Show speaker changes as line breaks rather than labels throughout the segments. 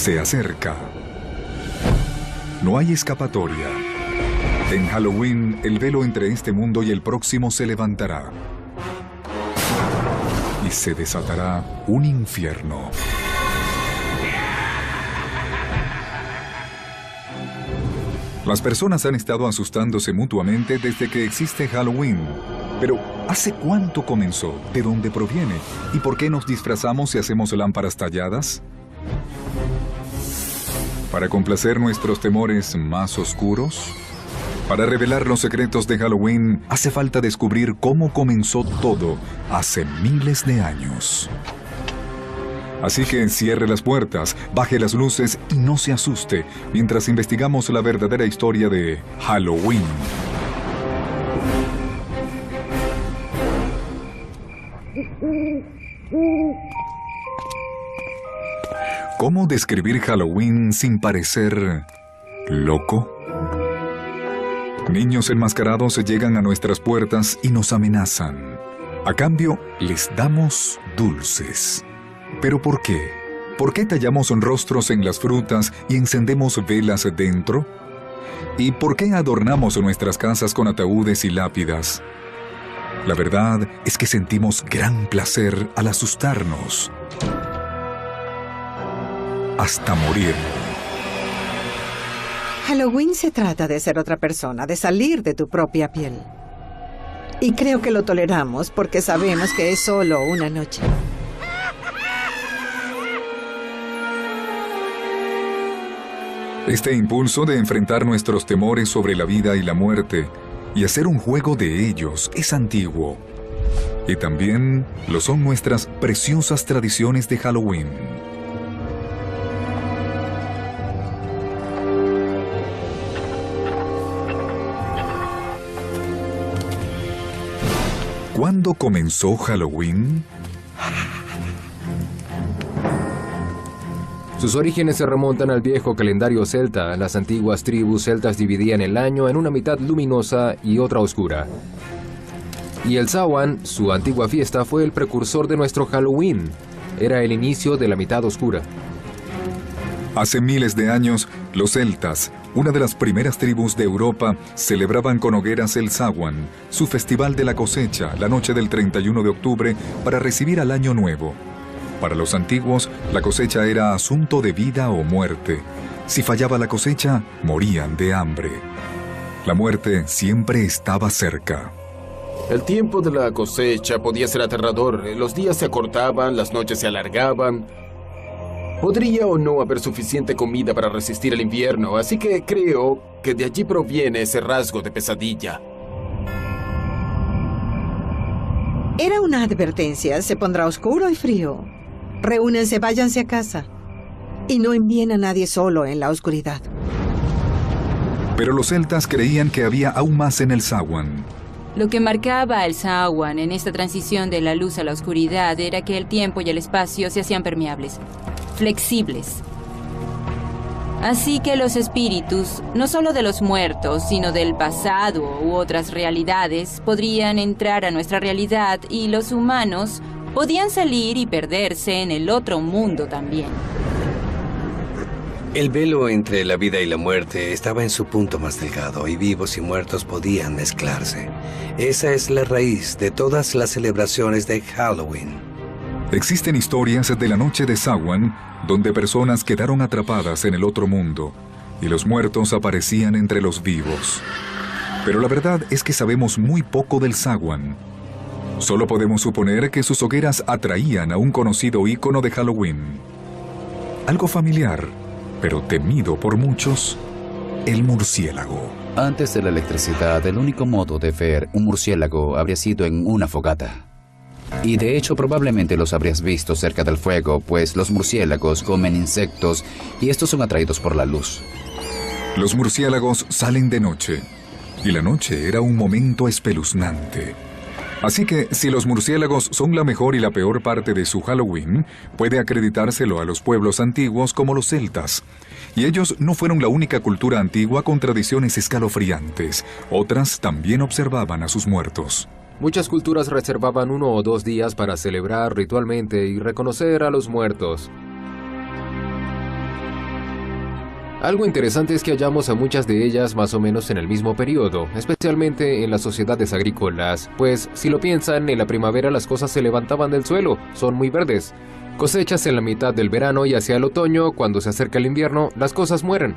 se acerca. No hay escapatoria. En Halloween, el velo entre este mundo y el próximo se levantará. Y se desatará un infierno. Las personas han estado asustándose mutuamente desde que existe Halloween. Pero, ¿hace cuánto comenzó? ¿De dónde proviene? ¿Y por qué nos disfrazamos y hacemos lámparas talladas? ¿Para complacer nuestros temores más oscuros? Para revelar los secretos de Halloween, hace falta descubrir cómo comenzó todo hace miles de años. Así que cierre las puertas, baje las luces y no se asuste mientras investigamos la verdadera historia de Halloween. ¿Cómo describir Halloween sin parecer loco? Niños enmascarados llegan a nuestras puertas y nos amenazan. A cambio, les damos dulces. ¿Pero por qué? ¿Por qué tallamos rostros en las frutas y encendemos velas dentro? ¿Y por qué adornamos nuestras casas con ataúdes y lápidas? La verdad es que sentimos gran placer al asustarnos. Hasta morir.
Halloween se trata de ser otra persona, de salir de tu propia piel. Y creo que lo toleramos porque sabemos que es solo una noche.
Este impulso de enfrentar nuestros temores sobre la vida y la muerte y hacer un juego de ellos es antiguo. Y también lo son nuestras preciosas tradiciones de Halloween. ¿Cuándo comenzó Halloween?
Sus orígenes se remontan al viejo calendario celta. Las antiguas tribus celtas dividían el año en una mitad luminosa y otra oscura. Y el Samhain, su antigua fiesta, fue el precursor de nuestro Halloween. Era el inicio de la mitad oscura.
Hace miles de años, los celtas, una de las primeras tribus de Europa, celebraban con hogueras el Samhain, su festival de la cosecha, la noche del 31 de octubre, para recibir al año nuevo. Para los antiguos, la cosecha era asunto de vida o muerte. Si fallaba la cosecha, morían de hambre. La muerte siempre estaba cerca.
El tiempo de la cosecha podía ser aterrador. Los días se acortaban, las noches se alargaban. Podría o no haber suficiente comida para resistir el invierno, así que creo que de allí proviene ese rasgo de pesadilla.
Era una advertencia, se pondrá oscuro y frío. Reúnense, váyanse a casa. Y no envíen a nadie solo en la oscuridad.
Pero los celtas creían que había aún más en el Samhain.
Lo que marcaba el Samhain en esta transición de la luz a la oscuridad era que el tiempo y el espacio se hacían permeables, flexibles. Así que los espíritus, no solo de los muertos, sino del pasado u otras realidades, podrían entrar a nuestra realidad y los humanos podían salir y perderse en el otro mundo también.
El velo entre la vida y la muerte estaba en su punto más delgado y vivos y muertos podían mezclarse. Esa es la raíz de todas las celebraciones de Halloween.
Existen historias de la noche de Samhain donde personas quedaron atrapadas en el otro mundo y los muertos aparecían entre los vivos. Pero la verdad es que sabemos muy poco del Samhain. Solo podemos suponer que sus hogueras atraían a un conocido ícono de Halloween. Algo familiar, pero temido por muchos, el murciélago.
Antes de la electricidad, el único modo de ver un murciélago habría sido en una fogata. Y de hecho probablemente los habrías visto cerca del fuego, pues los murciélagos comen insectos y estos son atraídos por la luz.
Los murciélagos salen de noche, y la noche era un momento espeluznante. Así que, si los murciélagos son la mejor y la peor parte de su Halloween, puede acreditárselo a los pueblos antiguos como los celtas. Y ellos no fueron la única cultura antigua con tradiciones escalofriantes. Otras también observaban a sus muertos.
Muchas culturas reservaban 1 o 2 días para celebrar ritualmente y reconocer a los muertos. Algo interesante es que hallamos a muchas de ellas más o menos en el mismo periodo, especialmente en las sociedades agrícolas, pues si lo piensan, en la primavera las cosas se levantaban del suelo, son muy verdes. Cosechas en la mitad del verano y hacia el otoño, cuando se acerca el invierno, las cosas mueren.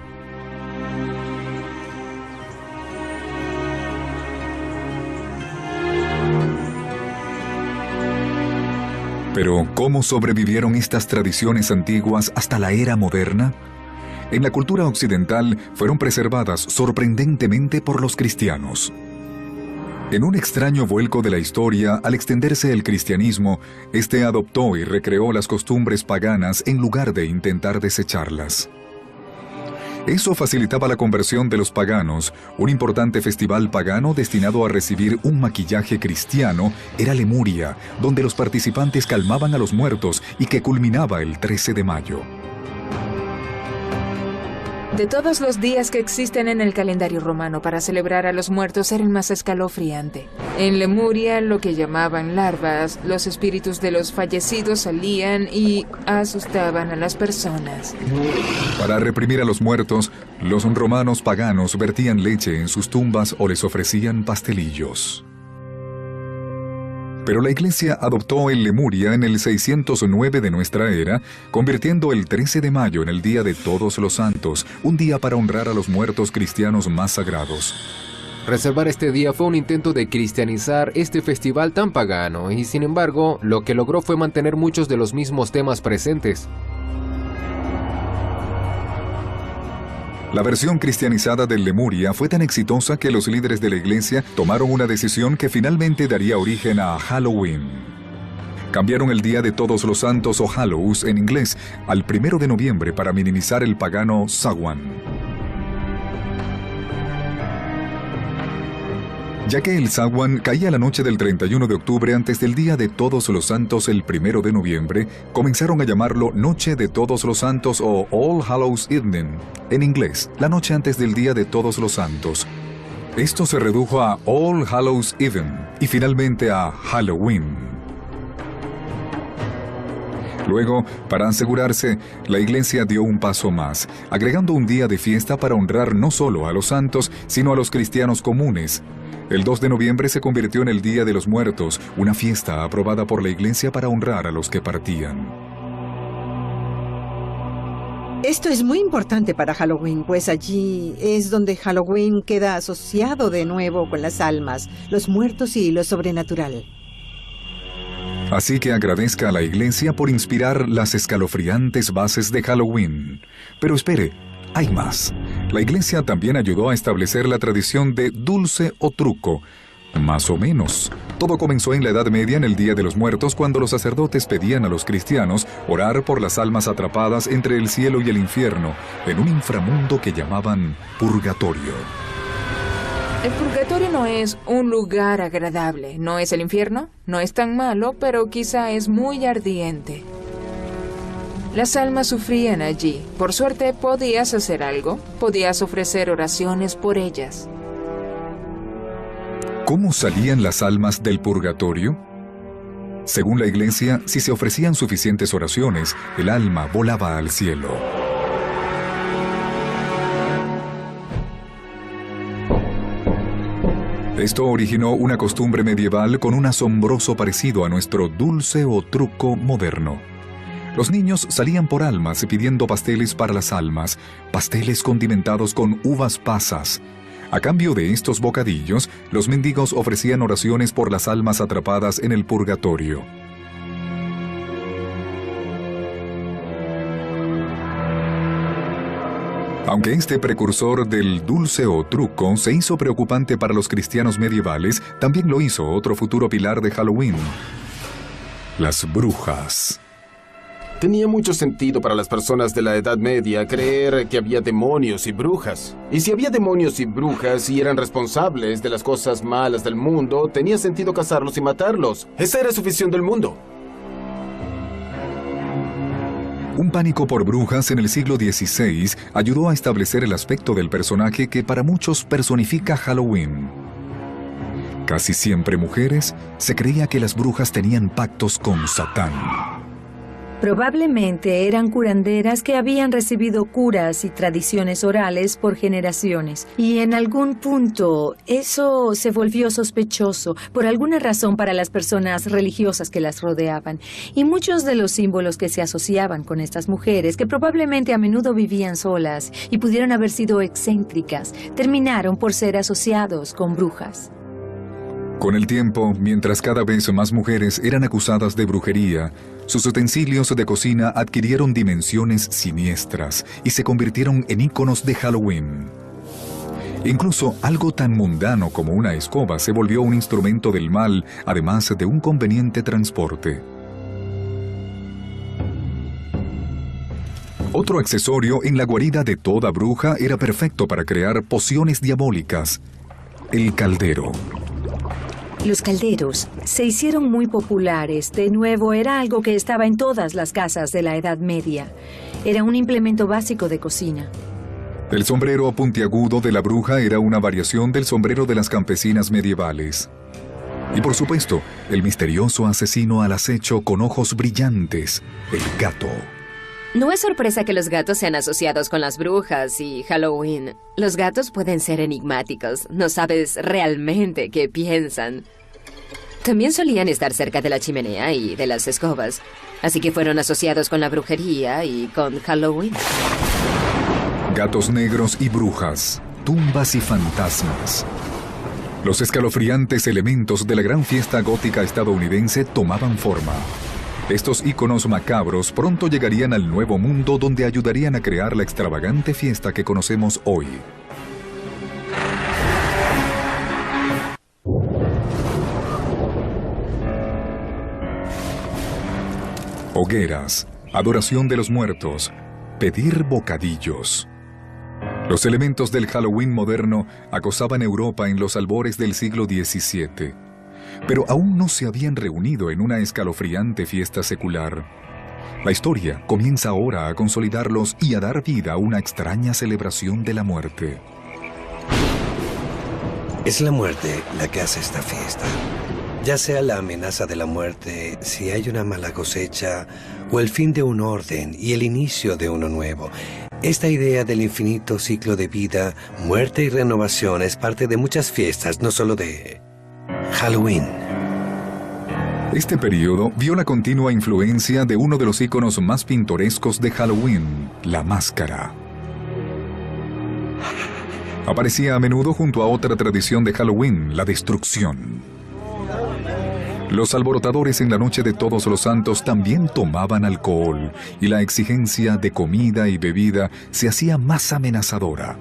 Pero, ¿cómo sobrevivieron estas tradiciones antiguas hasta la era moderna? En la cultura occidental fueron preservadas sorprendentemente por los cristianos. En un extraño vuelco de la historia, al extenderse el cristianismo, este adoptó y recreó las costumbres paganas en lugar de intentar desecharlas. Eso facilitaba la conversión de los paganos. Un importante festival pagano destinado a recibir un maquillaje cristiano era Lemuria, donde los participantes calmaban a los muertos y que culminaba el 13 de mayo.
De todos los días que existen en el calendario romano para celebrar a los muertos era el más escalofriante. En Lemuria, lo que llamaban larvas, los espíritus de los fallecidos salían y asustaban a las personas.
Para reprimir a los muertos, los romanos paganos vertían leche en sus tumbas o les ofrecían pastelillos. Pero la Iglesia adoptó el Lemuria en el 609 de nuestra era, convirtiendo el 13 de mayo en el Día de Todos los Santos, un día para honrar a los muertos cristianos más sagrados.
Reservar este día fue un intento de cristianizar este festival tan pagano, y sin embargo, lo que logró fue mantener muchos de los mismos temas presentes.
La versión cristianizada del Lemuria fue tan exitosa que los líderes de la Iglesia tomaron una decisión que finalmente daría origen a Halloween. Cambiaron el Día de Todos los Santos o Hallows en inglés al 1 de noviembre para minimizar el pagano Samhain. Ya que el Samhain caía la noche del 31 de octubre antes del Día de Todos los Santos el 1 de noviembre, comenzaron a llamarlo Noche de Todos los Santos o All Hallows Evening, en inglés, la noche antes del Día de Todos los Santos. Esto se redujo a All Hallows Even y finalmente a Halloween. Luego, para asegurarse, la Iglesia dio un paso más, agregando un día de fiesta para honrar no solo a los santos, sino a los cristianos comunes. El 2 de noviembre se convirtió en el Día de los Muertos, una fiesta aprobada por la Iglesia para honrar a los que partían.
Esto es muy importante para Halloween, pues allí es donde Halloween queda asociado de nuevo con las almas, los muertos y lo sobrenatural.
Así que agradezca a la Iglesia por inspirar las escalofriantes bases de Halloween. Pero espere, hay más. La Iglesia también ayudó a establecer la tradición de dulce o truco. Más o menos. Todo comenzó en la Edad Media, en el Día de los Muertos, cuando los sacerdotes pedían a los cristianos orar por las almas atrapadas entre el cielo y el infierno, en un inframundo que llamaban purgatorio.
El purgatorio no es un lugar agradable, no es el infierno, no es tan malo, pero quizá es muy ardiente. Las almas sufrían allí. Por suerte, podías hacer algo. Podías ofrecer oraciones por ellas.
¿Cómo salían las almas del purgatorio? Según la Iglesia, si se ofrecían suficientes oraciones, el alma volaba al cielo. Esto originó una costumbre medieval con un asombroso parecido a nuestro dulce o truco moderno. Los niños salían por almas pidiendo pasteles para las almas, pasteles condimentados con uvas pasas. A cambio de estos bocadillos, los mendigos ofrecían oraciones por las almas atrapadas en el purgatorio. Aunque este precursor del dulce o truco se hizo preocupante para los cristianos medievales, también lo hizo otro futuro pilar de Halloween: las brujas.
Tenía mucho sentido para las personas de la Edad Media creer que había demonios y brujas. Y si había demonios y brujas y eran responsables de las cosas malas del mundo, tenía sentido cazarlos y matarlos. Esa era su visión del mundo.
Un pánico por brujas en el siglo XVI ayudó a establecer el aspecto del personaje que para muchos personifica Halloween. Casi siempre mujeres, se creía que las brujas tenían pactos con Satán.
Probablemente eran curanderas que habían recibido curas y tradiciones orales por generaciones. Y en algún punto eso se volvió sospechoso por alguna razón para las personas religiosas que las rodeaban. Y muchos de los símbolos que se asociaban con estas mujeres, que probablemente a menudo vivían solas y pudieron haber sido excéntricas, terminaron por ser asociados con brujas.
Con el tiempo, mientras cada vez más mujeres eran acusadas de brujería, sus utensilios de cocina adquirieron dimensiones siniestras y se convirtieron en íconos de Halloween. Incluso algo tan mundano como una escoba se volvió un instrumento del mal, además de un conveniente transporte. Otro accesorio en la guarida de toda bruja era perfecto para crear pociones diabólicas: el caldero.
Los calderos se hicieron muy populares. De nuevo, era algo que estaba en todas las casas de la Edad Media. Era un implemento básico de cocina.
El sombrero puntiagudo de la bruja era una variación del sombrero de las campesinas medievales. Y por supuesto, el misterioso asesino al acecho con ojos brillantes, el gato.
No es sorpresa que los gatos sean asociados con las brujas y Halloween. Los gatos pueden ser enigmáticos. No sabes realmente qué piensan. También solían estar cerca de la chimenea y de las escobas. Así que fueron asociados con la brujería y con Halloween.
Gatos negros y brujas, tumbas y fantasmas. Los escalofriantes elementos de la gran fiesta gótica estadounidense tomaban forma. Estos íconos macabros pronto llegarían al Nuevo Mundo, donde ayudarían a crear la extravagante fiesta que conocemos hoy. Hogueras, adoración de los muertos, pedir bocadillos. Los elementos del Halloween moderno acosaban Europa en los albores del siglo XVII. Pero aún no se habían reunido en una escalofriante fiesta secular. La historia comienza ahora a consolidarlos y a dar vida a una extraña celebración de la muerte.
Es la muerte la que hace esta fiesta. Ya sea la amenaza de la muerte, si hay una mala cosecha, o el fin de un orden y el inicio de uno nuevo. Esta idea del infinito ciclo de vida, muerte y renovación es parte de muchas fiestas, no solo de Halloween.
Este periodo vio la continua influencia de uno de los íconos más pintorescos de Halloween, la máscara. Aparecía a menudo junto a otra tradición de Halloween, la destrucción. Los alborotadores en la noche de Todos los Santos también tomaban alcohol, y la exigencia de comida y bebida se hacía más amenazadora.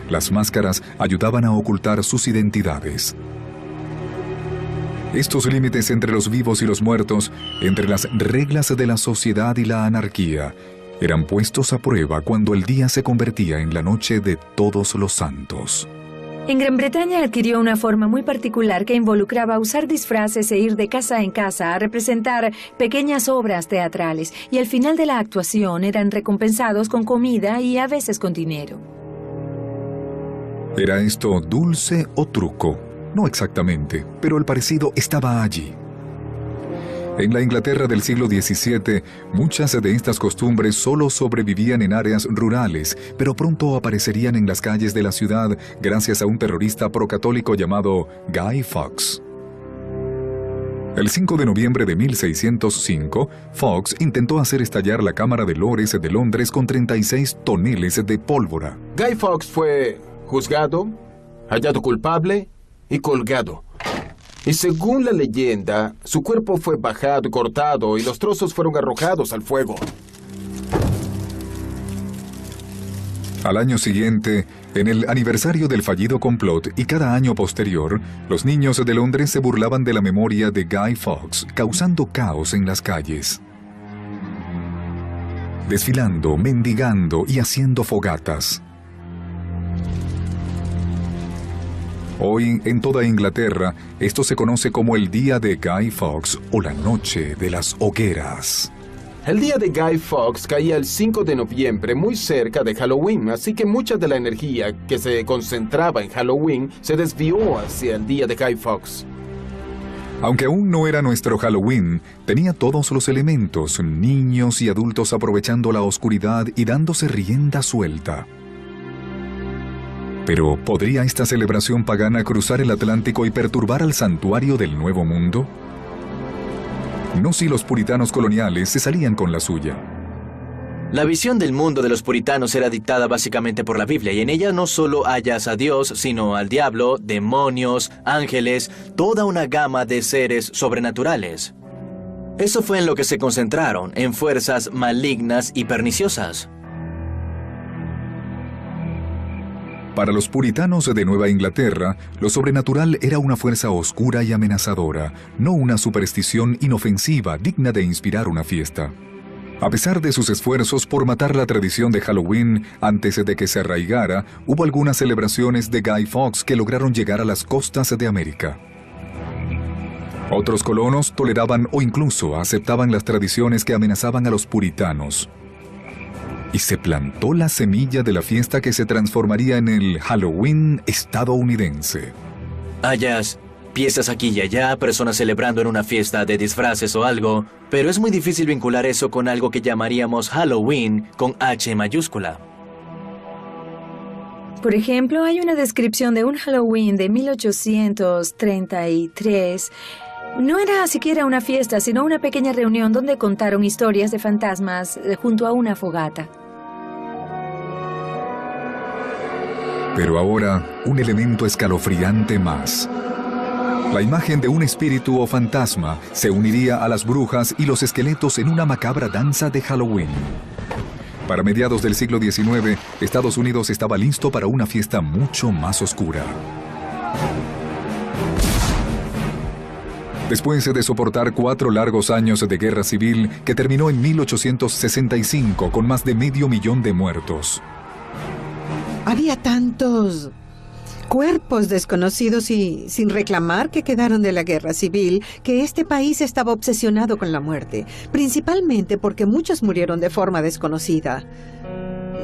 Las máscaras ayudaban a ocultar sus identidades. Estos límites entre los vivos y los muertos, entre las reglas de la sociedad y la anarquía, eran puestos a prueba cuando el día se convertía en la noche de Todos los Santos.
En Gran Bretaña adquirió una forma muy particular que involucraba usar disfraces e ir de casa en casa a representar pequeñas obras teatrales, y al final de la actuación eran recompensados con comida y a veces con dinero.
¿Era esto dulce o truco? No exactamente, pero el parecido estaba allí. En la Inglaterra del siglo XVII, muchas de estas costumbres solo sobrevivían en áreas rurales, pero pronto aparecerían en las calles de la ciudad gracias a un terrorista procatólico llamado Guy Fawkes. El 5 de noviembre de 1605, Fawkes intentó hacer estallar la Cámara de Lores de Londres con 36 toneles de pólvora.
Guy Fawkes fue juzgado, hallado culpable y colgado. Y según la leyenda, su cuerpo fue bajado y cortado y los trozos fueron arrojados al fuego.
Al año siguiente, en el aniversario del fallido complot y cada año posterior, los niños de Londres se burlaban de la memoria de Guy Fawkes, causando caos en las calles. Desfilando, mendigando y haciendo fogatas. Hoy, en toda Inglaterra, esto se conoce como el Día de Guy Fawkes o la Noche de las Hogueras.
El día de Guy Fawkes caía el 5 de noviembre, muy cerca de Halloween, así que mucha de la energía que se concentraba en Halloween se desvió hacia el día de Guy Fawkes.
Aunque aún no era nuestro Halloween, tenía todos los elementos, niños y adultos aprovechando la oscuridad y dándose rienda suelta. Pero, ¿podría esta celebración pagana cruzar el Atlántico y perturbar al santuario del Nuevo Mundo? No si los puritanos coloniales se salían con la suya.
La visión del mundo de los puritanos era dictada básicamente por la Biblia, y en ella no solo hallas a Dios, sino al diablo, demonios, ángeles, toda una gama de seres sobrenaturales. Eso fue en lo que se concentraron, en fuerzas malignas y perniciosas.
Para los puritanos de Nueva Inglaterra, lo sobrenatural era una fuerza oscura y amenazadora, no una superstición inofensiva digna de inspirar una fiesta. A pesar de sus esfuerzos por matar la tradición de Halloween antes de que se arraigara, hubo algunas celebraciones de Guy Fawkes que lograron llegar a las costas de América. Otros colonos toleraban o incluso aceptaban las tradiciones que amenazaban a los puritanos. Y se plantó la semilla de la fiesta que se transformaría en el Halloween estadounidense.
Hallas piezas aquí y allá, personas celebrando en una fiesta de disfraces o algo, pero es muy difícil vincular eso con algo que llamaríamos Halloween con H mayúscula.
Por ejemplo, hay una descripción de un Halloween de 1833. No era siquiera una fiesta, sino una pequeña reunión donde contaron historias de fantasmas junto a una fogata.
Pero ahora, un elemento escalofriante más. La imagen de un espíritu o fantasma se uniría a las brujas y los esqueletos en una macabra danza de Halloween. Para mediados del siglo XIX, Estados Unidos estaba listo para una fiesta mucho más oscura. Después de soportar 4 largos años de guerra civil que terminó en 1865 con más de 500,000 de muertos.
Había tantos cuerpos desconocidos y sin reclamar que quedaron de la guerra civil, que este país estaba obsesionado con la muerte, principalmente porque muchos murieron de forma desconocida.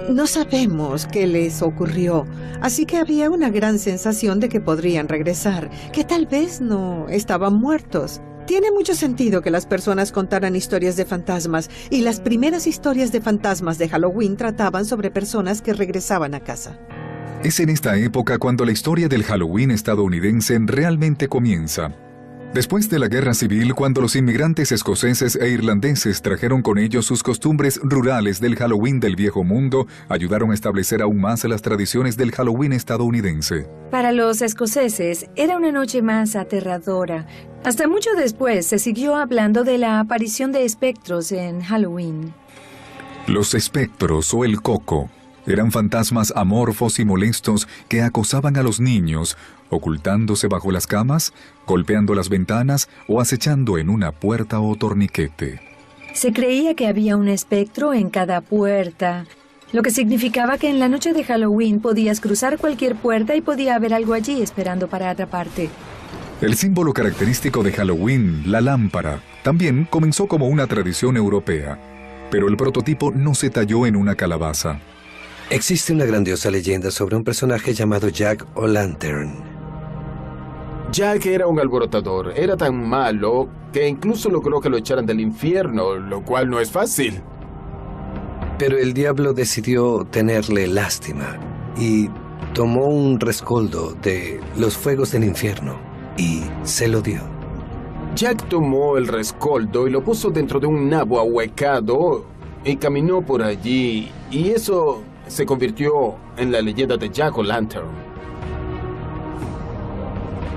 No sabemos qué les ocurrió, así que había una gran sensación de que podrían regresar, que tal vez no estaban muertos. Tiene mucho sentido que las personas contaran historias de fantasmas, y las primeras historias de fantasmas de Halloween trataban sobre personas que regresaban a casa.
Es en esta época cuando la historia del Halloween estadounidense realmente comienza. Después de la Guerra Civil, cuando los inmigrantes escoceses e irlandeses trajeron con ellos sus costumbres rurales del Halloween del Viejo Mundo, ayudaron a establecer aún más las tradiciones del Halloween estadounidense.
Para los escoceses, era una noche más aterradora. Hasta mucho después se siguió hablando de la aparición de espectros en Halloween.
Los espectros o el coco eran fantasmas amorfos y molestos que acosaban a los niños, ocultándose bajo las camas, golpeando las ventanas o acechando en una puerta o torniquete.
Se creía que había un espectro en cada puerta, lo que significaba que en la noche de Halloween podías cruzar cualquier puerta y podía haber algo allí esperando para atraparte.
El símbolo característico de Halloween, la lámpara, también comenzó como una tradición europea, pero el prototipo no se talló en una calabaza.
Existe una grandiosa leyenda sobre un personaje llamado Jack O'Lantern.
Jack era un alborotador. Era tan malo que incluso logró que lo echaran del infierno, lo cual no es fácil.
Pero el diablo decidió tenerle lástima y tomó un rescoldo de los fuegos del infierno y se lo dio.
Jack tomó el rescoldo y lo puso dentro de un nabo ahuecado y caminó por allí, y eso se convirtió en la leyenda de Jack O'Lantern.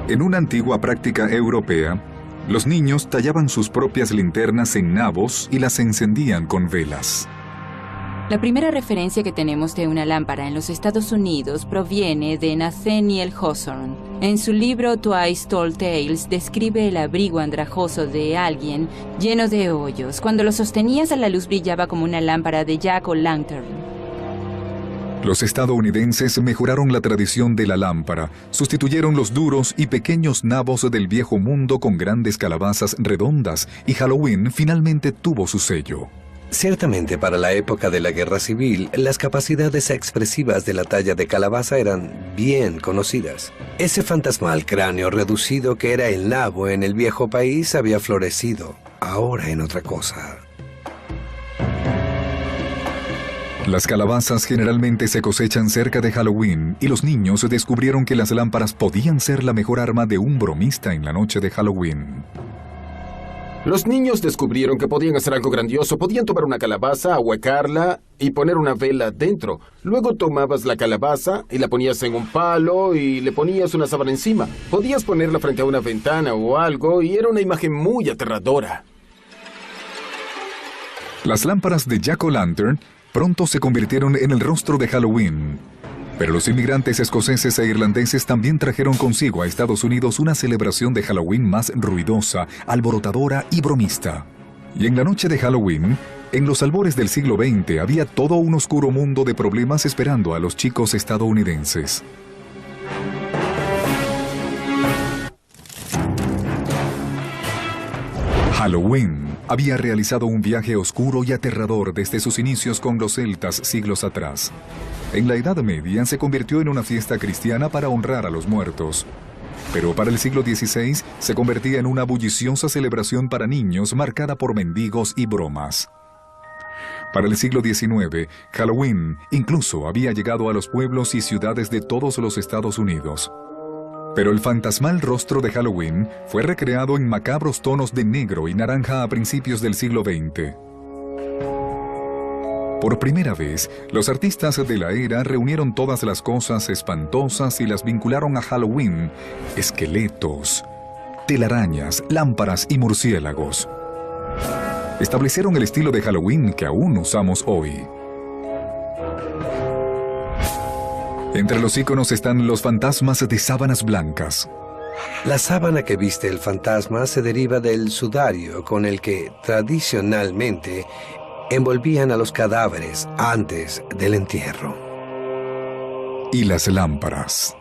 En una antigua práctica europea, los niños tallaban sus propias linternas en nabos y las encendían con velas.
La primera referencia que tenemos de una lámpara en los Estados Unidos proviene de Nathaniel Hawthorne. En su libro Twice Told Tales describe el abrigo andrajoso de alguien lleno de hoyos. Cuando lo sostenías a la luz brillaba como una lámpara de Jack O'Lantern.
Los estadounidenses mejoraron la tradición de la lámpara, sustituyeron los duros y pequeños nabos del Viejo Mundo con grandes calabazas redondas, y Halloween finalmente tuvo su sello.
Ciertamente, para la época de la Guerra Civil, las capacidades expresivas de la talla de calabaza eran bien conocidas. Ese fantasmal cráneo reducido que era el nabo en el viejo país había florecido, ahora en otra cosa.
Las calabazas generalmente se cosechan cerca de Halloween y los niños descubrieron que las lámparas podían ser la mejor arma de un bromista en la noche de Halloween.
Los niños descubrieron que podían hacer algo grandioso. Podían tomar una calabaza, ahuecarla y poner una vela dentro. Luego tomabas la calabaza y la ponías en un palo y le ponías una sábana encima. Podías ponerla frente a una ventana o algo y era una imagen muy aterradora.
Las lámparas de Jack-o'-lantern pronto se convirtieron en el rostro de Halloween. Pero los inmigrantes escoceses e irlandeses también trajeron consigo a Estados Unidos una celebración de Halloween más ruidosa, alborotadora y bromista. Y en la noche de Halloween, en los albores del siglo XX, había todo un oscuro mundo de problemas esperando a los chicos estadounidenses. Halloween había realizado un viaje oscuro y aterrador desde sus inicios con los celtas siglos atrás. En la Edad Media se convirtió en una fiesta cristiana para honrar a los muertos. Pero para el siglo XVI se convertía en una bulliciosa celebración para niños marcada por mendigos y bromas. Para el siglo XIX, Halloween incluso había llegado a los pueblos y ciudades de todos los Estados Unidos. Pero el fantasmal rostro de Halloween fue recreado en macabros tonos de negro y naranja a principios del siglo XX. Por primera vez, los artistas de la era reunieron todas las cosas espantosas y las vincularon a Halloween: esqueletos, telarañas, lámparas y murciélagos. Establecieron el estilo de Halloween que aún usamos hoy. Entre los íconos están los fantasmas de sábanas blancas.
La sábana que viste el fantasma se deriva del sudario con el que tradicionalmente envolvían a los cadáveres antes del entierro.
Y las lámparas.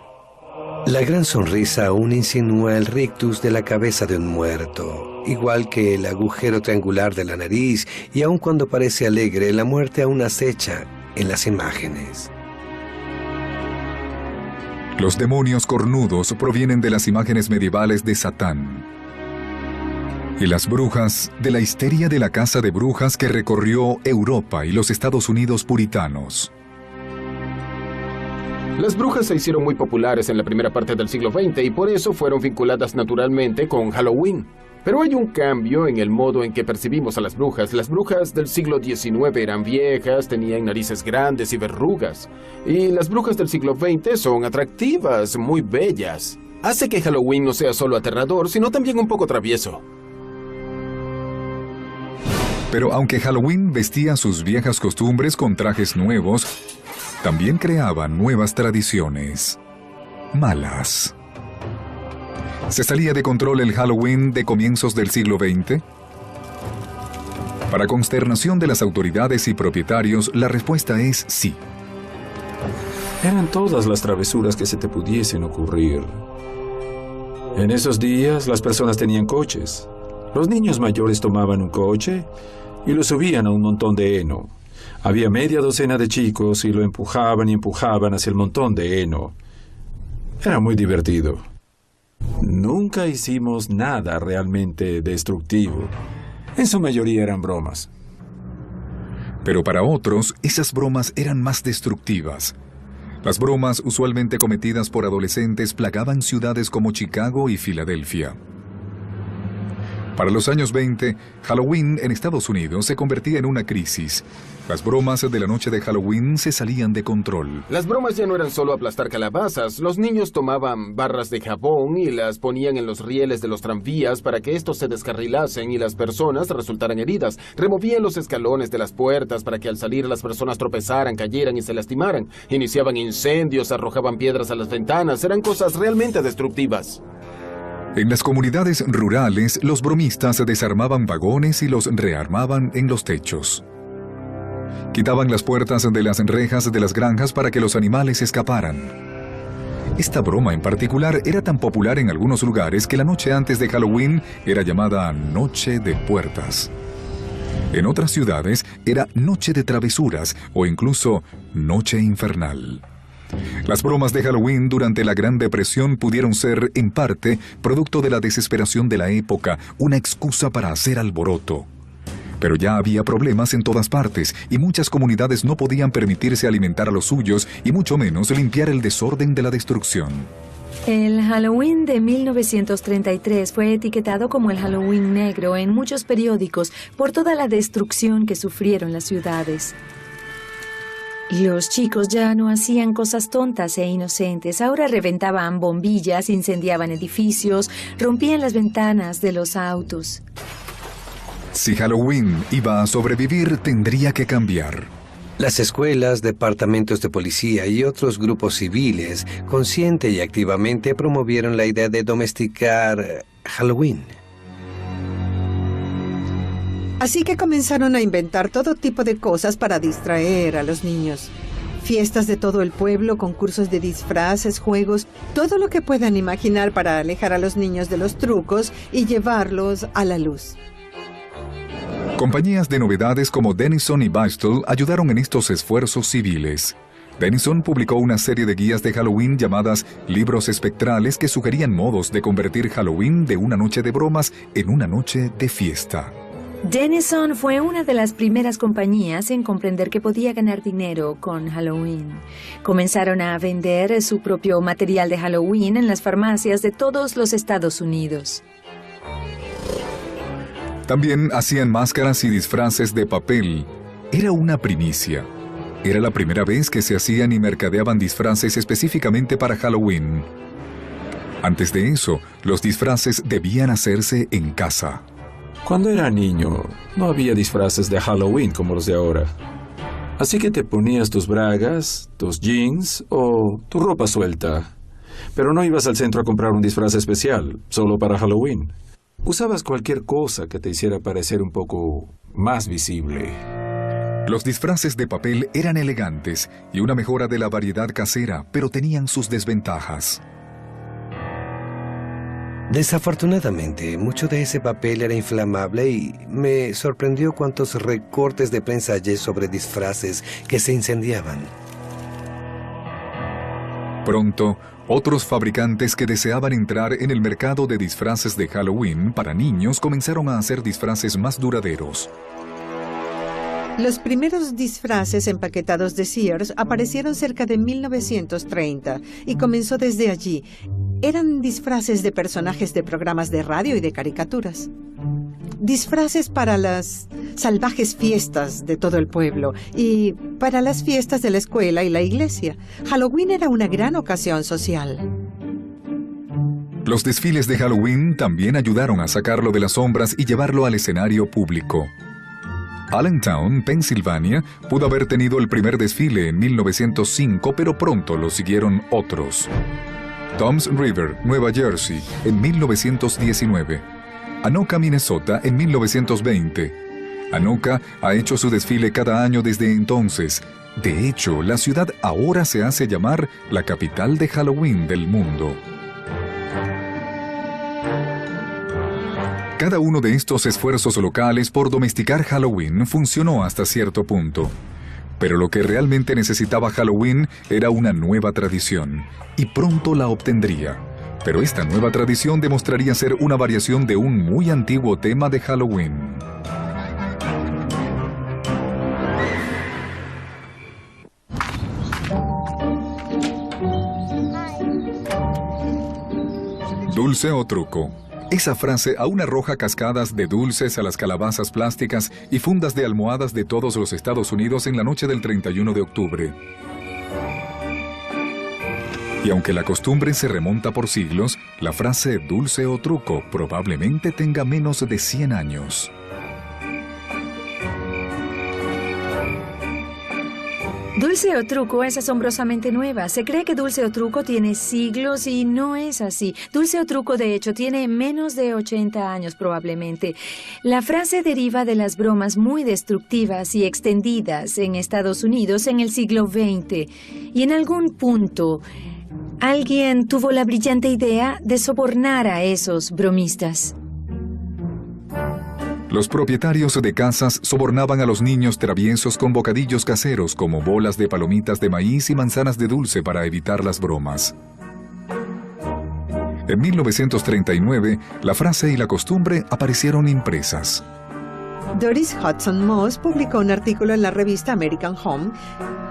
La gran sonrisa aún insinúa el rictus de la cabeza de un muerto, igual que el agujero triangular de la nariz, y aun cuando parece alegre, la muerte aún acecha en las imágenes.
Los demonios cornudos provienen de las imágenes medievales de Satán. Y las brujas, de la histeria de la casa de brujas que recorrió Europa y los Estados Unidos puritanos.
Las brujas se hicieron muy populares en la primera parte del siglo XX y por eso fueron vinculadas naturalmente con Halloween. Pero hay un cambio en el modo en que percibimos a las brujas. Las brujas del siglo XIX eran viejas, tenían narices grandes y verrugas. Y las brujas del siglo XX son atractivas, muy bellas. Hace que Halloween no sea solo aterrador, sino también un poco travieso.
Pero aunque Halloween vestía sus viejas costumbres con trajes nuevos, también creaba nuevas tradiciones malas. ¿Se salía de control el Halloween de comienzos del siglo XX? Para consternación de las autoridades y propietarios, la respuesta es sí.
Eran todas las travesuras que se te pudiesen ocurrir. En esos días, las personas tenían coches. Los niños mayores tomaban un coche y lo subían a un montón de heno. Había media docena de chicos y lo empujaban y empujaban hacia el montón de heno. Era muy divertido. Nunca hicimos nada realmente destructivo. En su mayoría eran bromas.
Pero para otros, esas bromas eran más destructivas. Las bromas, usualmente cometidas por adolescentes, plagaban ciudades como Chicago y Filadelfia. Para los años 20, Halloween en Estados Unidos se convertía en una crisis. Las bromas de la noche de Halloween se salían de control.
Las bromas ya no eran solo aplastar calabazas. Los niños tomaban barras de jabón y las ponían en los rieles de los tranvías para que estos se descarrilasen y las personas resultaran heridas. Removían los escalones de las puertas para que al salir las personas tropezaran, cayeran y se lastimaran. Iniciaban incendios, arrojaban piedras a las ventanas. Eran cosas realmente destructivas.
En las comunidades rurales, los bromistas desarmaban vagones y los rearmaban en los techos. Quitaban las puertas de las rejas de las granjas para que los animales escaparan. Esta broma en particular era tan popular en algunos lugares que la noche antes de Halloween era llamada Noche de Puertas. En otras ciudades era noche de travesuras o incluso noche infernal. Las bromas de Halloween durante la Gran Depresión pudieron ser, en parte, producto de la desesperación de la época, una excusa para hacer alboroto. Pero ya había problemas en todas partes y muchas comunidades no podían permitirse alimentar a los suyos y mucho menos limpiar el desorden de la destrucción.
El Halloween de 1933 fue etiquetado como el Halloween negro en muchos periódicos por toda la destrucción que sufrieron las ciudades. Los chicos ya no hacían cosas tontas e inocentes, ahora reventaban bombillas, incendiaban edificios, rompían las ventanas de los autos.
Si Halloween iba a sobrevivir, tendría que cambiar.
Las escuelas, departamentos de policía y otros grupos civiles, consciente y activamente promovieron la idea de domesticar Halloween.
Así que comenzaron a inventar todo tipo de cosas para distraer a los niños. Fiestas de todo el pueblo, concursos de disfraces, juegos, todo lo que puedan imaginar para alejar a los niños de los trucos y llevarlos a la luz.
Compañías de novedades como Denison y Bristol ayudaron en estos esfuerzos civiles. Denison publicó una serie de guías de Halloween llamadas Libros Espectrales que sugerían modos de convertir Halloween de una noche de bromas en una noche de fiesta.
Denison fue una de las primeras compañías en comprender que podía ganar dinero con Halloween. Comenzaron a vender su propio material de Halloween en las farmacias de todos los Estados Unidos.
También hacían máscaras y disfraces de papel. Era una primicia. Era la primera vez que se hacían y mercadeaban disfraces específicamente para Halloween. Antes de eso, los disfraces debían hacerse en casa.
Cuando era niño, no había disfraces de Halloween como los de ahora. Así que te ponías tus bragas, tus jeans o tu ropa suelta. Pero no ibas al centro a comprar un disfraz especial, solo para Halloween. Usabas cualquier cosa que te hiciera parecer un poco más visible.
Los disfraces de papel eran elegantes y una mejora de la variedad casera, pero tenían sus desventajas.
Desafortunadamente, mucho de ese papel era inflamable y me sorprendió cuántos recortes de prensa hallé sobre disfraces que se incendiaban.
Pronto, otros fabricantes que deseaban entrar en el mercado de disfraces de Halloween para niños comenzaron a hacer disfraces más duraderos.
Los primeros disfraces empaquetados de Sears aparecieron cerca de 1930 y comenzó desde allí. Eran disfraces de personajes de programas de radio y de caricaturas. Disfraces para las salvajes fiestas de todo el pueblo y para las fiestas de la escuela y la iglesia. Halloween era una gran ocasión social.
Los desfiles de Halloween también ayudaron a sacarlo de las sombras y llevarlo al escenario público. Allentown, Pensilvania, pudo haber tenido el primer desfile en 1905, pero pronto lo siguieron otros. Toms River, Nueva Jersey, en 1919. Anoka, Minnesota, en 1920. Anoka ha hecho su desfile cada año desde entonces. De hecho, la ciudad ahora se hace llamar la capital de Halloween del mundo. Cada uno de estos esfuerzos locales por domesticar Halloween funcionó hasta cierto punto. Pero lo que realmente necesitaba Halloween era una nueva tradición, y pronto la obtendría. Pero esta nueva tradición demostraría ser una variación de un muy antiguo tema de Halloween. Dulce o truco. Esa frase aún arroja cascadas de dulces a las calabazas plásticas y fundas de almohadas de todos los Estados Unidos en la noche del 31 de octubre. Y aunque la costumbre se remonta por siglos, la frase dulce o truco probablemente tenga menos de 100 años.
Dulce o truco es asombrosamente nueva. Se cree que dulce o truco tiene siglos y no es así. Dulce o truco, de hecho, tiene menos de 80 años probablemente. La frase deriva de las bromas muy destructivas y extendidas en Estados Unidos en el siglo XX. Y en algún punto, alguien tuvo la brillante idea de sobornar a esos bromistas.
Los propietarios de casas sobornaban a los niños traviesos con bocadillos caseros como bolas de palomitas de maíz y manzanas de dulce para evitar las bromas. En 1939, la frase y la costumbre aparecieron impresas.
Doris Hudson Moss publicó un artículo en la revista American Home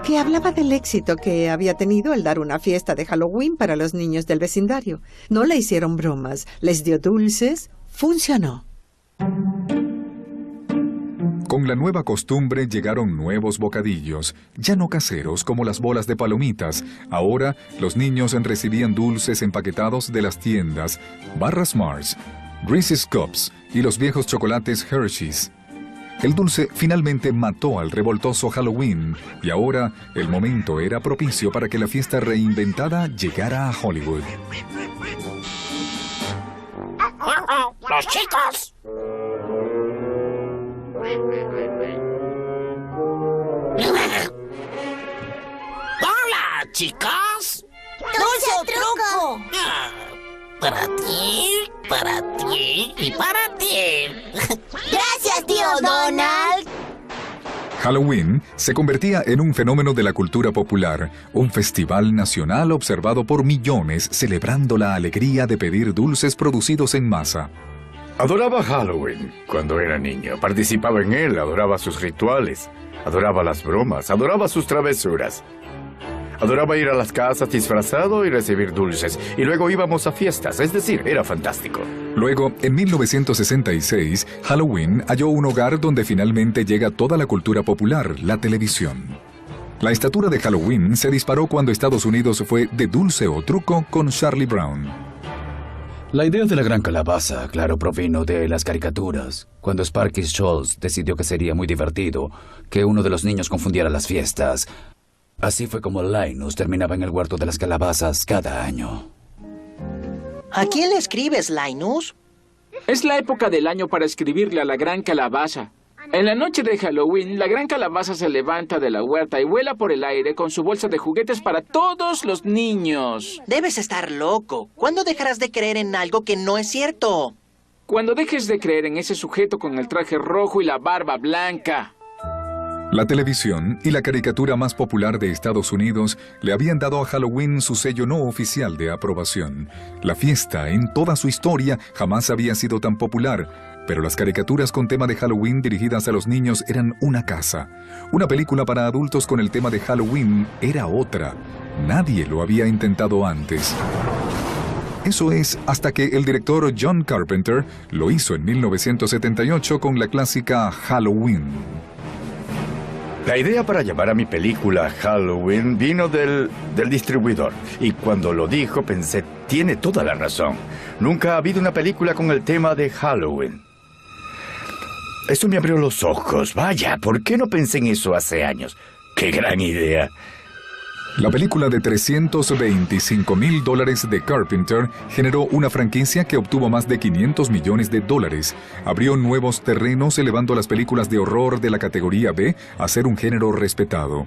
que hablaba del éxito que había tenido el dar una fiesta de Halloween para los niños del vecindario. No le hicieron bromas, les dio dulces, funcionó.
Con la nueva costumbre llegaron nuevos bocadillos, ya no caseros como las bolas de palomitas. Ahora los niños recibían dulces empaquetados de las tiendas, barras Mars, Reese's Cups y los viejos chocolates Hershey's. El dulce finalmente mató al revoltoso Halloween y ahora el momento era propicio para que la fiesta reinventada llegara a Hollywood.
¡Los chicos! ¡Hola, chicos!
¡Dulce o truco!
Para ti y para ti.
¡Gracias, tío Donald!
Halloween se convertía en un fenómeno de la cultura popular, un festival nacional observado por millones celebrando la alegría de pedir dulces producidos en masa.
Adoraba Halloween cuando era niño, participaba en él, adoraba sus rituales, adoraba las bromas, adoraba sus travesuras. Adoraba ir a las casas disfrazado y recibir dulces, y luego íbamos a fiestas, es decir, era fantástico.
Luego, en 1966, Halloween halló un hogar donde finalmente llega toda la cultura popular, la televisión. La estatura de Halloween se disparó cuando Estados Unidos fue de dulce o truco con Charlie Brown.
La idea de la gran calabaza, claro, provino de las caricaturas, cuando Sparky Schultz decidió que sería muy divertido que uno de los niños confundiera las fiestas. Así fue como Linus terminaba en el huerto de las calabazas cada año.
¿A quién le escribes, Linus?
Es la época del año para escribirle a la gran calabaza. En la noche de Halloween, la gran calabaza se levanta de la huerta y vuela por el aire con su bolsa de juguetes para todos los niños.
Debes estar loco. ¿Cuándo dejarás de creer en algo que no es cierto?
Cuando dejes de creer en ese sujeto con el traje rojo y la barba blanca.
La televisión y la caricatura más popular de Estados Unidos le habían dado a Halloween su sello no oficial de aprobación. La fiesta, en toda su historia, jamás había sido tan popular, pero las caricaturas con tema de Halloween dirigidas a los niños eran una casa. Una película para adultos con el tema de Halloween era otra. Nadie lo había intentado antes. Eso es hasta que el director John Carpenter lo hizo en 1978 con la clásica Halloween.
La idea para llamar a mi película Halloween vino del distribuidor. Y cuando lo dijo pensé, tiene toda la razón. Nunca ha habido una película con el tema de Halloween. Eso me abrió los ojos. Vaya, ¿por qué no pensé en eso hace años? ¡Qué gran idea!
La película de $325,000 de Carpenter generó una franquicia que obtuvo más de $500 millones. Abrió nuevos terrenos elevando las películas de horror de la categoría B a ser un género respetado.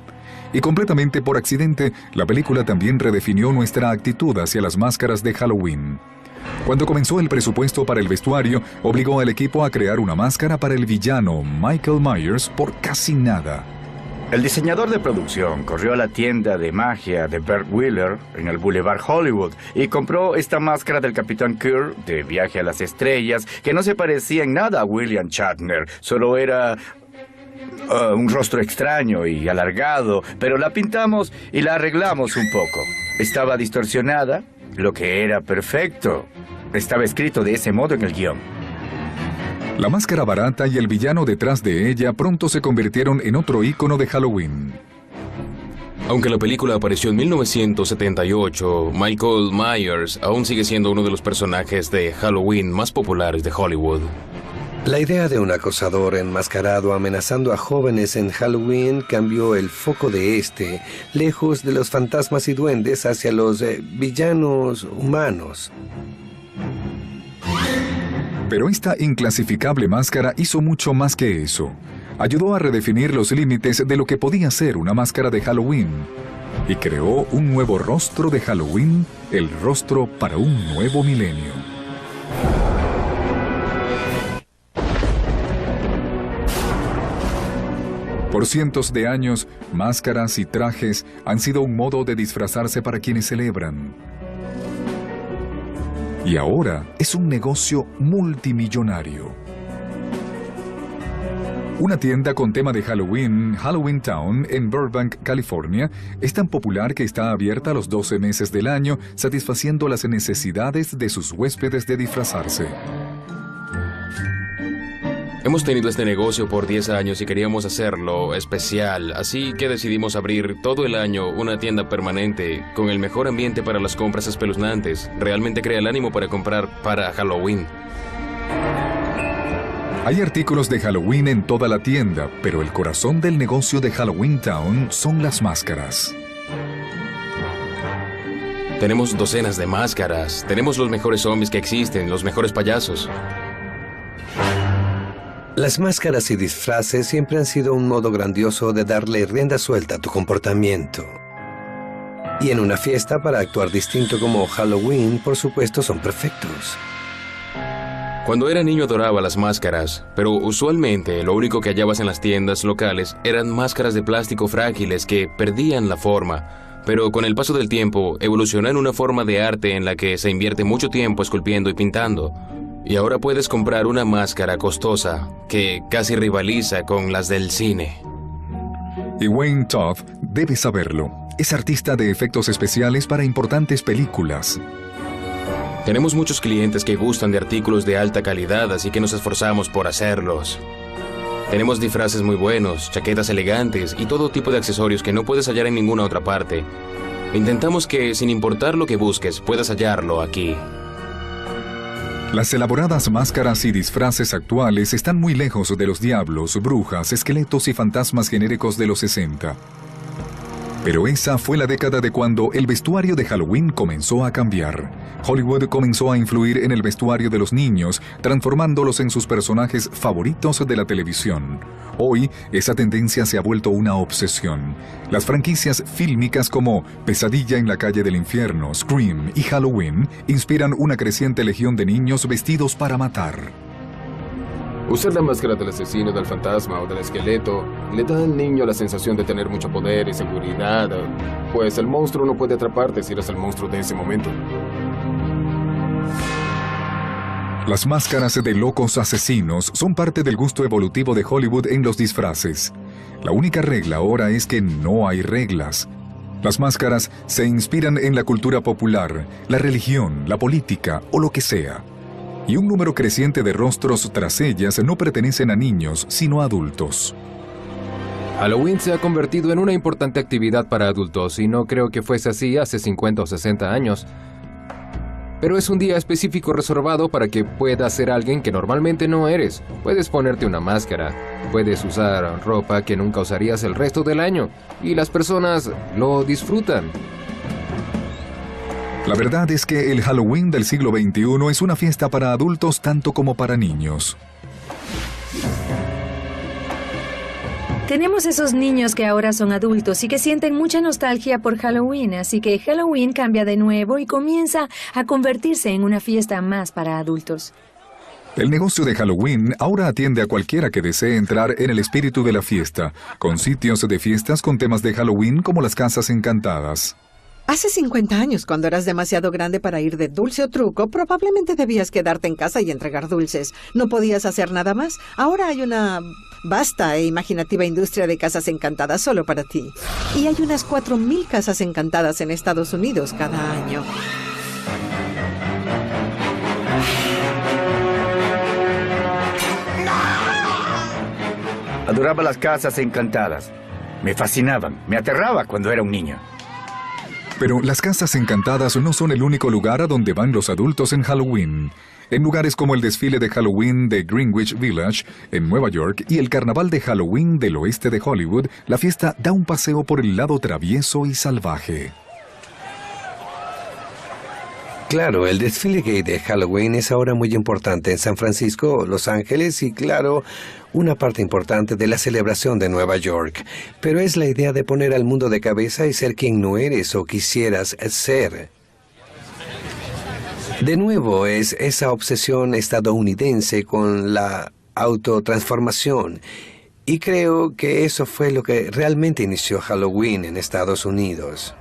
Y completamente por accidente, la película también redefinió nuestra actitud hacia las máscaras de Halloween. Cuando comenzó el presupuesto para el vestuario, obligó al equipo a crear una máscara para el villano Michael Myers por casi nada.
El diseñador de producción corrió a la tienda de magia de Bert Wheeler en el Boulevard Hollywood y compró esta máscara del Capitán Kirk de Viaje a las Estrellas, que no se parecía en nada a William Shatner, solo era un rostro extraño y alargado, pero la pintamos y la arreglamos un poco. Estaba distorsionada, lo que era perfecto. Estaba escrito de ese modo en el guión.
La máscara barata y el villano detrás de ella pronto se convirtieron en otro ícono de Halloween.
Aunque la película apareció en 1978, Michael Myers aún sigue siendo uno de los personajes de Halloween más populares de Hollywood.
La idea de un acosador enmascarado amenazando a jóvenes en Halloween cambió el foco de lejos de los fantasmas y duendes hacia los villanos humanos.
Pero esta inclasificable máscara hizo mucho más que eso. Ayudó a redefinir los límites de lo que podía ser una máscara de Halloween. Y creó un nuevo rostro de Halloween, el rostro para un nuevo milenio. Por cientos de años, máscaras y trajes han sido un modo de disfrazarse para quienes celebran. Y ahora es un negocio multimillonario. Una tienda con tema de Halloween, Halloween Town, en Burbank, California, es tan popular que está abierta los 12 meses del año, satisfaciendo las necesidades de sus huéspedes de disfrazarse.
Hemos tenido este negocio por 10 años y queríamos hacerlo especial, así que decidimos abrir todo el año una tienda permanente con el mejor ambiente para las compras espeluznantes. Realmente crea el ánimo para comprar para Halloween.
Hay artículos de Halloween en toda la tienda, pero el corazón del negocio de Halloween Town son las máscaras.
Tenemos docenas de máscaras, tenemos los mejores zombies que existen, los mejores payasos.
Las máscaras y disfraces siempre han sido un modo grandioso de darle rienda suelta a tu comportamiento. Y en una fiesta para actuar distinto como Halloween, por supuesto, son perfectos.
Cuando era niño adoraba las máscaras, pero usualmente lo único que hallabas en las tiendas locales eran máscaras de plástico frágiles que perdían la forma. Pero con el paso del tiempo evolucionó en una forma de arte en la que se invierte mucho tiempo esculpiendo y pintando. Y ahora puedes comprar una máscara costosa que casi rivaliza con las del cine.
Y Wayne Todd debe saberlo. Es artista de efectos especiales para importantes películas.
Tenemos muchos clientes que gustan de artículos de alta calidad, así que nos esforzamos por hacerlos. Tenemos disfraces muy buenos, chaquetas elegantes y todo tipo de accesorios que no puedes hallar en ninguna otra parte. Intentamos que, sin importar lo que busques, puedas hallarlo aquí.
Las elaboradas máscaras y disfraces actuales están muy lejos de los diablos, brujas, esqueletos y fantasmas genéricos de los 60. Pero esa fue la década de cuando el vestuario de Halloween comenzó a cambiar. Hollywood comenzó a influir en el vestuario de los niños, transformándolos en sus personajes favoritos de la televisión. Hoy, esa tendencia se ha vuelto una obsesión. Las franquicias fílmicas como Pesadilla en la calle del infierno, Scream y Halloween inspiran una creciente legión de niños vestidos para matar.
Usar la máscara del asesino, del fantasma o del esqueleto le da al niño la sensación de tener mucho poder y seguridad, pues el monstruo no puede atraparte si eres el monstruo de ese momento.
Las máscaras de locos asesinos son parte del gusto evolutivo de Hollywood en los disfraces. La única regla ahora es que no hay reglas. Las máscaras se inspiran en la cultura popular, la religión, la política o lo que sea. Y un número creciente de rostros tras ellas no pertenecen a niños, sino a adultos.
Halloween se ha convertido en una importante actividad para adultos y no creo que fuese así hace 50 o 60 años. Pero es un día específico reservado para que puedas ser alguien que normalmente no eres. Puedes ponerte una máscara, puedes usar ropa que nunca usarías el resto del año y las personas lo disfrutan.
La verdad es que el Halloween del siglo XXI es una fiesta para adultos tanto como para niños.
Tenemos esos niños que ahora son adultos y que sienten mucha nostalgia por Halloween, así que Halloween cambia de nuevo y comienza a convertirse en una fiesta más para adultos.
El negocio de Halloween ahora atiende a cualquiera que desee entrar en el espíritu de la fiesta, con sitios de fiestas con temas de Halloween como las Casas Encantadas.
Hace 50 años, cuando eras demasiado grande para ir de dulce o truco, probablemente debías quedarte en casa y entregar dulces. No podías hacer nada más. Ahora hay una vasta e imaginativa industria de casas encantadas solo para ti. Y hay unas 4,000 casas encantadas en Estados Unidos cada año.
Adoraba las Casas Encantadas. Me fascinaban, me aterraba cuando era un niño.
Pero las Casas Encantadas no son el único lugar a donde van los adultos en Halloween. En lugares como el desfile de Halloween de Greenwich Village, en Nueva York, y el carnaval de Halloween del oeste de Hollywood, la fiesta da un paseo por el lado travieso y salvaje.
Claro, el desfile gay de Halloween es ahora muy importante en San Francisco, Los Ángeles y, claro, una parte importante de la celebración de Nueva York. Pero es la idea de poner al mundo de cabeza y ser quien no eres o quisieras ser. De nuevo, es esa obsesión estadounidense con la autotransformación. Y creo que eso fue lo que realmente inició Halloween en Estados Unidos.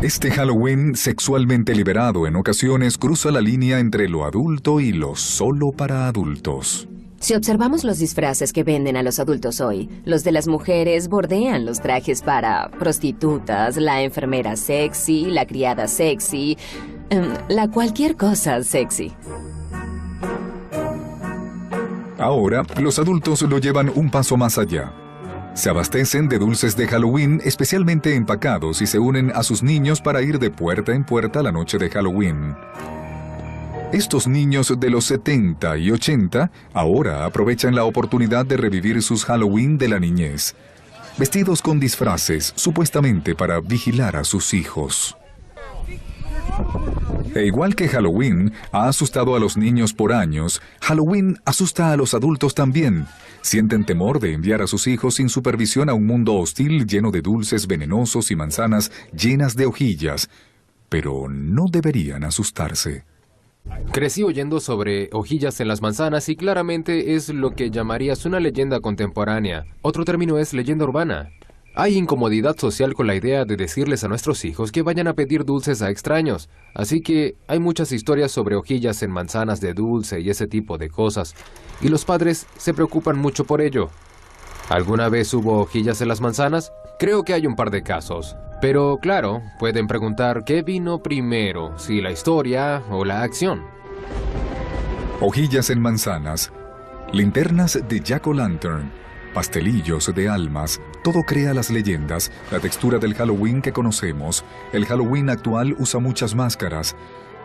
Este Halloween sexualmente liberado en ocasiones cruza la línea entre lo adulto y lo solo para adultos.
Si observamos los disfraces que venden a los adultos hoy, los de las mujeres bordean los trajes para prostitutas, la enfermera sexy, la criada sexy, la cualquier cosa sexy.
Ahora, los adultos lo llevan un paso más allá. Se abastecen de dulces de Halloween especialmente empacados y se unen a sus niños para ir de puerta en puerta la noche de Halloween. Estos niños de los 70 y 80 ahora aprovechan la oportunidad de revivir sus Halloween de la niñez, vestidos con disfraces supuestamente para vigilar a sus hijos. E igual que Halloween ha asustado a los niños por años, Halloween asusta a los adultos también. Sienten temor de enviar a sus hijos sin supervisión a un mundo hostil lleno de dulces venenosos y manzanas llenas de hojillas. Pero no deberían asustarse.
Crecí oyendo sobre hojillas en las manzanas y claramente es lo que llamarías una leyenda contemporánea. Otro término es leyenda urbana. Hay incomodidad social con la idea de decirles a nuestros hijos que vayan a pedir dulces a extraños. Así que hay muchas historias sobre hojillas en manzanas de dulce y ese tipo de cosas. Y los padres se preocupan mucho por ello. ¿Alguna vez hubo hojillas en las manzanas? Creo que hay un par de casos. Pero claro, pueden preguntar qué vino primero, si la historia o la acción.
Hojillas en manzanas, linternas de jack-o'-lantern, pastelillos de almas, todo crea las leyendas, la textura del Halloween que conocemos. El Halloween actual usa muchas máscaras.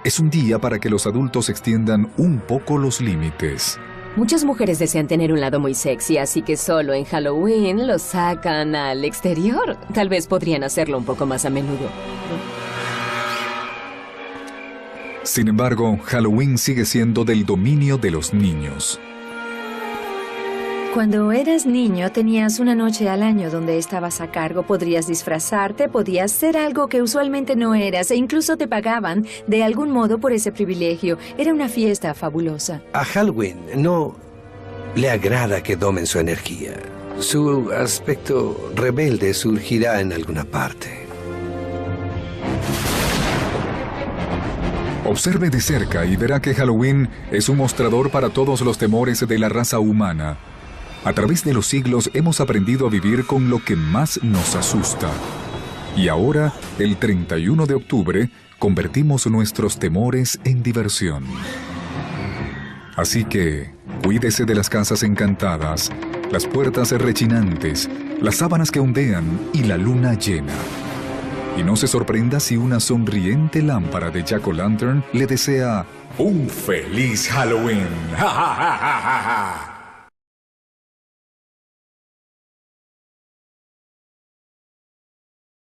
Es un día para que los adultos extiendan un poco los límites.
Muchas mujeres desean tener un lado muy sexy, así que solo en Halloween los sacan al exterior. Tal vez podrían hacerlo un poco más a menudo.
Sin embargo, Halloween sigue siendo del dominio de los niños.
Cuando eras niño, tenías una noche al año donde estabas a cargo. Podrías disfrazarte, podías ser algo que usualmente no eras, e incluso te pagaban de algún modo por ese privilegio. Era una fiesta fabulosa.
A Halloween no le agrada que domen su energía. Su aspecto rebelde surgirá en alguna parte.
Observe de cerca y verá que Halloween es un mostrador para todos los temores de la raza humana. A través de los siglos hemos aprendido a vivir con lo que más nos asusta. Y ahora, el 31 de octubre, convertimos nuestros temores en diversión. Así que, cuídese de las casas encantadas, las puertas rechinantes, las sábanas que ondean y la luna llena. Y no se sorprenda si una sonriente lámpara de jack-o'-lantern le desea un feliz Halloween. ¡Ja, ja, ja, ja, ja!